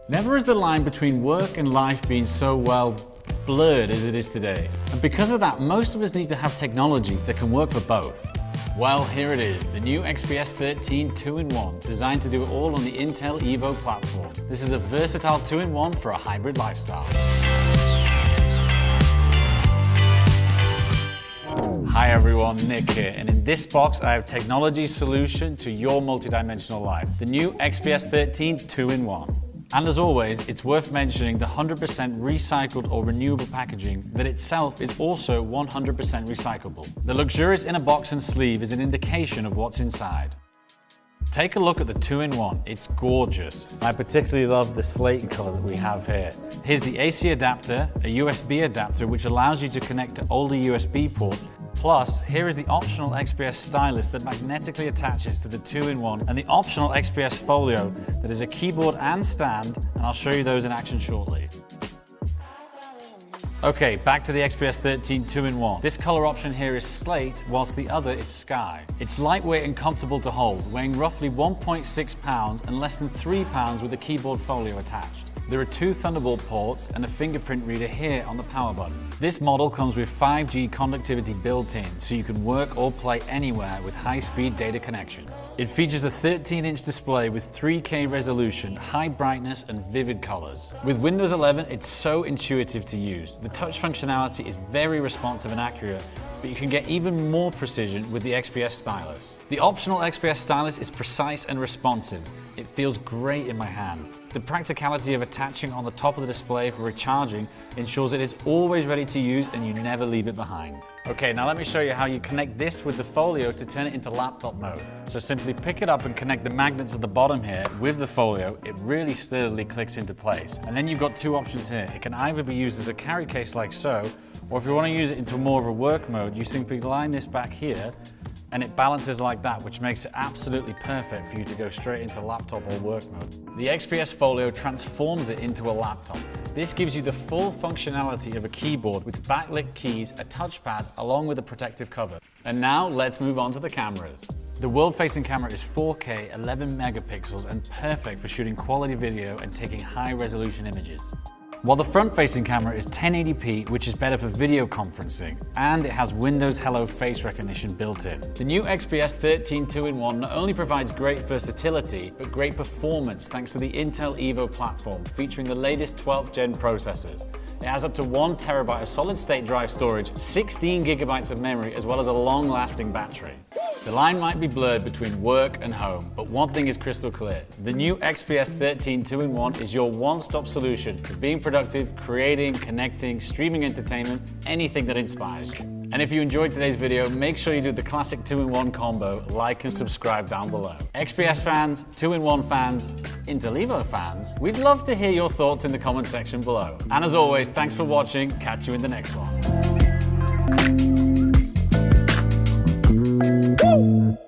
Never has the line between work and life been so, well, blurred as it is today. And because of that, most of us need to have technology that can work for both. Well, here it is, the new XPS 13 2-in-1, designed to do it all on the Intel Evo platform. This is a versatile 2-in-1 for a hybrid lifestyle. Hi everyone, Nick here, and in this box I have technology's solution to your multidimensional life, the new XPS 13 2-in-1. And as always, it's worth mentioning the 100% recycled or renewable packaging that itself is also 100% recyclable. The luxurious inner box and sleeve is an indication of what's inside. Take a look at the 2-in-1, it's gorgeous. I particularly love the slate color that we have here. Here's the AC adapter, a USB adapter which allows you to connect to older USB ports. Plus, here is the optional XPS stylus that magnetically attaches to the 2-in-1 and the optional XPS folio that is a keyboard and stand, and I'll show you those in action shortly. Okay, back to the XPS 13 2-in-1. This color option here is slate, whilst the other is sky. It's lightweight and comfortable to hold, weighing roughly 1.6 pounds and less than 3 pounds with a keyboard folio attached. There are 2 Thunderbolt ports and a fingerprint reader here on the power button. This model comes with 5G conductivity built in, so you can work or play anywhere with high-speed data connections. It features a 13-inch display with 3K resolution, high brightness and vivid colors. With Windows 11, it's so intuitive to use. The touch functionality is very responsive and accurate, but you can get even more precision with the XPS stylus. The optional XPS stylus is precise and responsive. It feels great in my hand. The practicality of attaching on the top of the display for recharging ensures it is always ready to use and you never leave it behind. Okay, now let me show you how you connect this with the folio to turn it into laptop mode. So simply pick it up and connect the magnets at the bottom here with the folio. It really sturdily clicks into place. And then you've got 2 options here. It can either be used as a carry case like so, or if you want to use it into more of a work mode, you simply line this back here and it balances like that, which makes it absolutely perfect for you to go straight into laptop or work mode. The XPS folio transforms it into a laptop. This gives you the full functionality of a keyboard with backlit keys, a touchpad, along with a protective cover. And now let's move on to the cameras. The world-facing camera is 4K, 11 megapixels, and perfect for shooting quality video and taking high-resolution images. While the front-facing camera is 1080p, which is better for video conferencing, and it has Windows Hello face recognition built in. The new XPS 13 2-in-1 not only provides great versatility, but great performance thanks to the Intel Evo platform, featuring the latest 12th gen processors. It has up to 1 terabyte of solid-state drive storage, 16 gigabytes of memory, as well as a long-lasting battery. The line might be blurred between work and home, but one thing is crystal clear. The new XPS 13 2-in-1 is your one-stop solution for being productive, creating, connecting, streaming entertainment, anything that inspires you. And if you enjoyed today's video, make sure you do the classic 2-in-1 combo, like and subscribe down below. XPS fans, 2-in-1 fans, Intel Evo fans, we'd love to hear your thoughts in the comment section below. And as always, thanks for watching. Catch you in the next one. Woo!